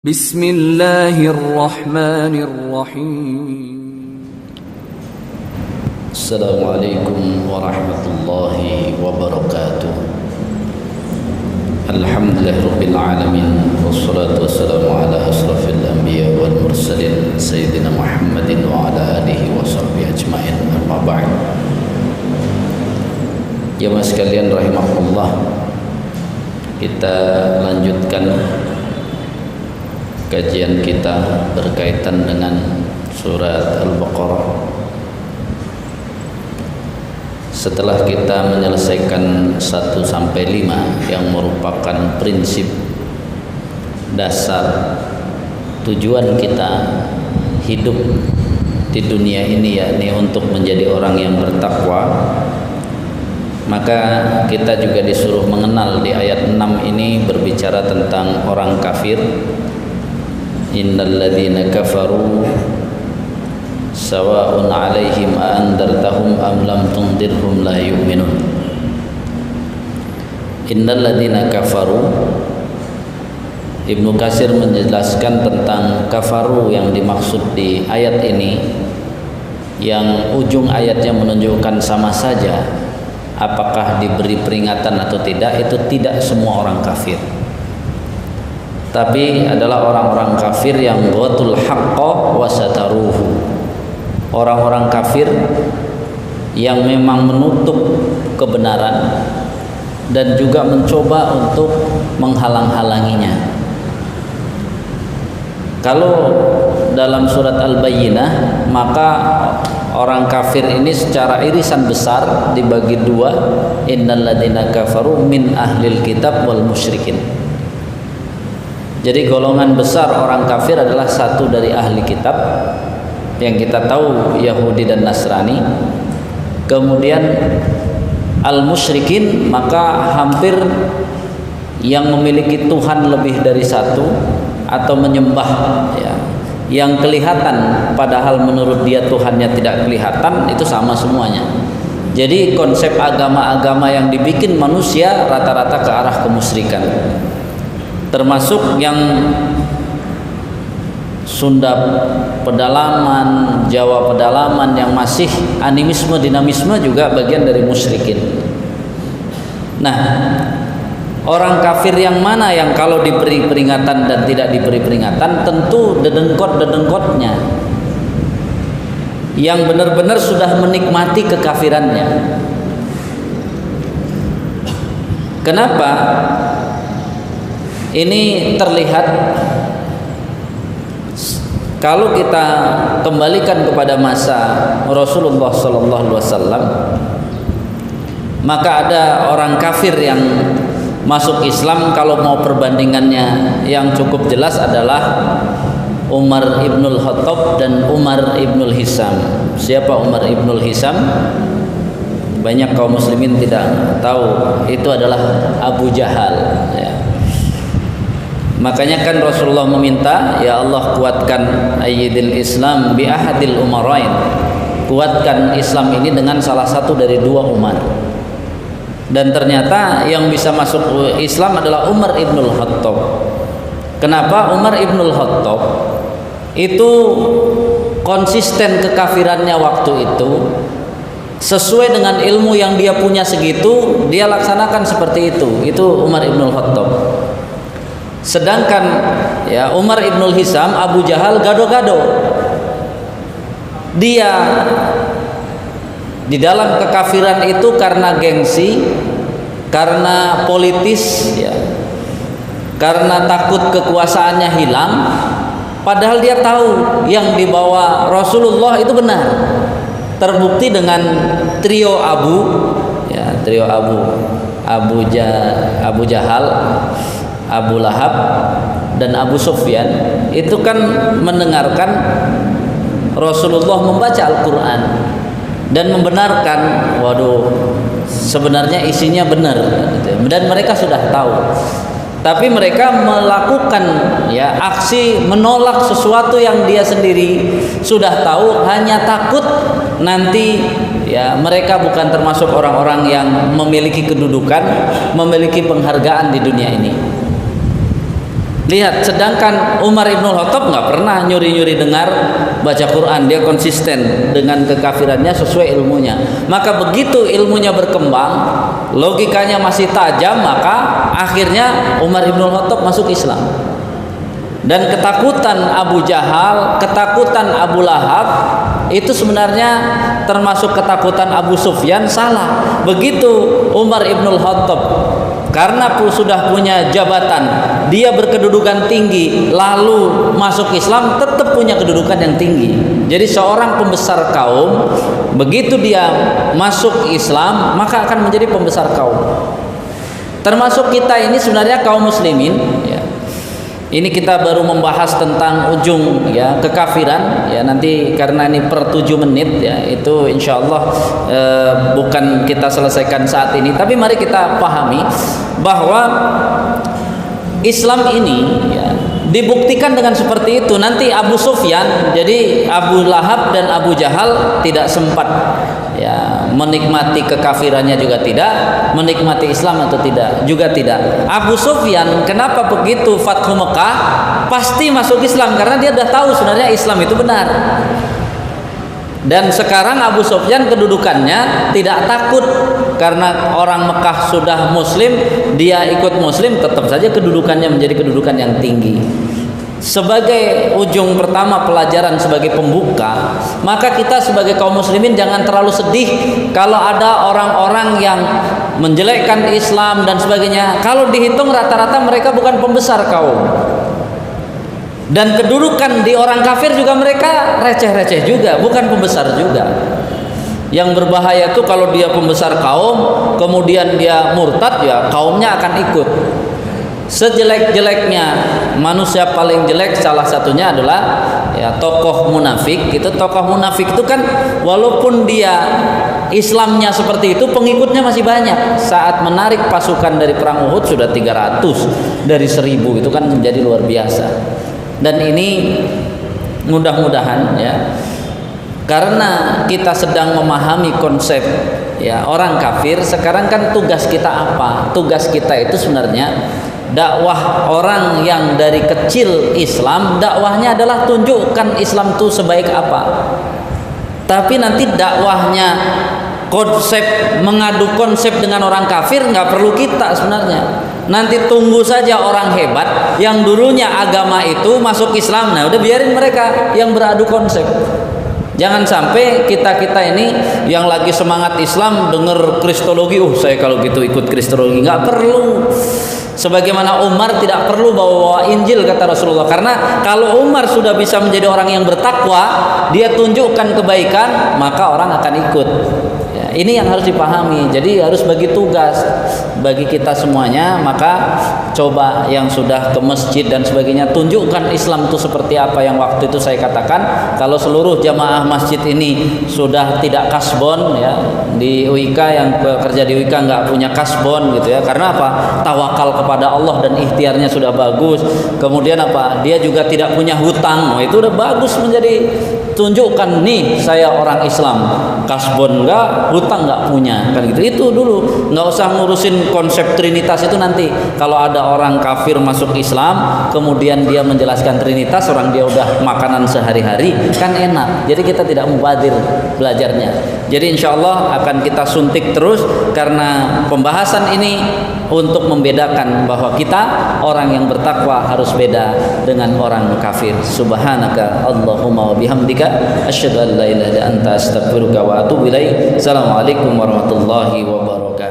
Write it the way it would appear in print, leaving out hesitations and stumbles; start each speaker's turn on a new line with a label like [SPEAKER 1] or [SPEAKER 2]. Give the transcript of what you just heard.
[SPEAKER 1] Bismillahirrahmanirrahim.
[SPEAKER 2] Assalamualaikum warahmatullahi wabarakatuh. Alhamdulillahirabbil alamin wassalatu wassalamu ala asrofil anbiya wal mursalin sayyidina Muhammadin wa ala alihi wa sahbihi ajmain. Amma ba'd. Jemaah sekalian rahimakumullah, kita lanjutkan kajian kita berkaitan dengan surat Al-Baqarah. Setelah kita menyelesaikan 1 sampai 5 yang merupakan prinsip dasar tujuan kita hidup di dunia ini, yakni untuk menjadi orang yang bertakwa, maka kita juga disuruh mengenal di ayat 6 ini berbicara tentang orang kafir. Innal ladzina kafaru sawa'un 'alaihim a andartahum am lam tundirhum la yu'minun. Innal ladzina kafaru, Ibnu Katsir menjelaskan tentang kafaru yang dimaksud di ayat ini, yang ujung ayatnya menunjukkan sama saja apakah diberi peringatan atau tidak, itu tidak semua orang kafir, tapi adalah orang-orang kafir yang ghatul haqqa wa sataruhu, orang-orang kafir yang memang menutup kebenaran dan juga mencoba untuk menghalang-halanginya. Kalau dalam surat Al-Bayyinah, maka orang kafir ini secara irisan besar dibagi dua, innal ladzina kafaru min ahlil kitab wal musyrikin. Jadi golongan besar orang kafir adalah satu dari ahli kitab, yang kita tahu Yahudi dan Nasrani. Kemudian al-musyrikin, maka hampir yang memiliki Tuhan lebih dari satu atau menyembah ya, yang kelihatan padahal menurut dia Tuhannya tidak kelihatan, itu sama semuanya. Jadi konsep agama-agama yang dibikin manusia rata-rata ke arah kemusyrikan, termasuk yang Sunda pedalaman, Jawa pedalaman yang masih animisme, dinamisme juga bagian dari musyrikin. Nah, orang kafir yang mana yang kalau diberi peringatan dan tidak diberi peringatan, tentu dedengkot-dedengkotnya yang benar-benar sudah menikmati kekafirannya. Kenapa? Ini terlihat kalau kita kembalikan kepada masa Rasulullah SAW, maka ada orang kafir yang masuk Islam. Kalau mau perbandingannya yang cukup jelas adalah Umar ibnul Khattab dan Umar ibnul Hisam. Siapa Umar ibnul Hisam? Banyak kaum muslimin tidak tahu, itu adalah Abu Jahal ya. Makanya kan Rasulullah meminta, ya Allah kuatkan ayyidil Islam bi ahadil umarain, kuatkan Islam ini dengan salah satu dari dua Umar. Dan ternyata yang bisa masuk Islam adalah Umar ibnul Khattab. Kenapa? Umar ibnul Khattab itu konsisten kekafirannya waktu itu, sesuai dengan ilmu yang dia punya segitu, dia laksanakan seperti itu. Itu Umar ibnul Khattab. Sedangkan ya Umar ibnul Hisam, Abu Jahal gado-gado. Dia di dalam kekafiran itu karena gengsi, karena politis ya, karena takut kekuasaannya hilang, padahal dia tahu yang dibawa Rasulullah itu benar. Terbukti dengan trio Abu ya, trio Abu Jahal, Abu Lahab dan Abu Sufyan itu kan mendengarkan Rasulullah membaca Al-Quran dan membenarkan, waduh sebenarnya isinya benar, dan mereka sudah tahu, tapi mereka melakukan ya aksi menolak sesuatu yang dia sendiri sudah tahu, hanya takut nanti ya mereka bukan termasuk orang-orang yang memiliki kedudukan, memiliki penghargaan di dunia ini. Lihat, sedangkan Umar ibn Khattab nggak pernah nyuri-nyuri dengar baca Quran, dia konsisten dengan kekafirannya sesuai ilmunya. Maka begitu ilmunya berkembang, logikanya masih tajam, maka akhirnya Umar ibn Khattab masuk Islam. Dan ketakutan Abu Jahal, ketakutan Abu Lahab itu sebenarnya termasuk ketakutan Abu Sufyan salah. Begitu Umar ibn Khattab karena sudah punya jabatan, dia berkedudukan tinggi, lalu masuk Islam, tetap punya kedudukan yang tinggi. Jadi seorang pembesar kaum, begitu dia masuk Islam, maka akan menjadi pembesar kaum. Termasuk kita ini sebenarnya kaum muslimin, ya. Ini kita baru membahas tentang ujung ya kekafiran ya, nanti karena ini per 7 menit ya, itu insyaallah bukan kita selesaikan saat ini, tapi mari kita pahami bahwa Islam ini ya, dibuktikan dengan seperti itu. Nanti Abu Sufyan, jadi Abu Lahab dan Abu Jahal tidak sempat ya menikmati kekafirannya, juga tidak menikmati Islam atau tidak, juga tidak. Abu Sufyan kenapa begitu Fathu Mekah pasti masuk Islam, karena dia sudah tahu sebenarnya Islam itu benar. Dan sekarang Abu Sufyan kedudukannya tidak takut, karena orang Mekah sudah muslim, dia ikut muslim, tetap saja kedudukannya menjadi kedudukan yang tinggi. Sebagai ujung pertama pelajaran sebagai pembuka, maka kita sebagai kaum muslimin jangan terlalu sedih kalau ada orang-orang yang menjelekkan Islam dan sebagainya. Kalau dihitung rata-rata mereka bukan pembesar kaum, dan kedudukan di orang kafir juga mereka receh-receh juga, bukan pembesar juga. Yang berbahaya itu kalau dia pembesar kaum kemudian dia murtad, ya kaumnya akan ikut. Sejelek-jeleknya manusia paling jelek salah satunya adalah ya tokoh munafik. Itu tokoh munafik itu kan walaupun dia Islamnya seperti itu, pengikutnya masih banyak. Saat menarik pasukan dari perang Uhud sudah 300 dari 1000, itu kan menjadi luar biasa. Dan ini mudah-mudahan ya, karena kita sedang memahami konsep ya orang kafir. Sekarang kan tugas kita apa? Tugas kita itu sebenarnya dakwah orang yang dari kecil Islam, dakwahnya adalah tunjukkan Islam itu sebaik apa. Tapi nanti dakwahnya konsep, mengadu konsep dengan orang kafir nggak perlu kita sebenarnya. Nanti tunggu saja orang hebat yang dulunya agama itu masuk Islam, nah udah biarin mereka yang beradu konsep. Jangan sampai kita-kita ini yang lagi semangat Islam dengar kristologi, saya kalau gitu ikut kristologi. Nggak perlu. Sebagaimana Umar tidak perlu bawa Injil kata Rasulullah, karena kalau Umar sudah bisa menjadi orang yang bertakwa, dia tunjukkan kebaikan, maka orang akan ikut. Ya, ini yang harus dipahami. Jadi harus bagi tugas bagi kita semuanya. Maka coba yang sudah ke masjid dan sebagainya, tunjukkan Islam itu seperti apa yang waktu itu saya katakan. Kalau seluruh jamaah masjid ini sudah tidak kasbon ya, di UIK yang bekerja di UIK nggak punya kasbon gitu ya, karena apa? Tawakal kepada Allah dan ikhtiarnya sudah bagus. Kemudian apa? Dia juga tidak punya hutang. Itu udah bagus, menjadi tunjukkan nih saya orang Islam, kasbon enggak, hutang enggak punya, kan gitu. Itu dulu, nggak usah ngurusin konsep Trinitas itu nanti. Kalau ada orang kafir masuk Islam kemudian dia menjelaskan Trinitas, orang dia udah makanan sehari-hari, kan enak. Jadi kita tidak mubadir belajarnya. Jadi insya Allah akan kita suntik terus, karena pembahasan ini untuk membedakan bahwa kita orang yang bertakwa harus beda dengan orang kafir. Subhanaka Allahumma wa bihamdika asyhadu an la ilaha illa anta astaghfiruka wa atubu ilaik. Assalamualaikum warahmatullahi wabarakatuh.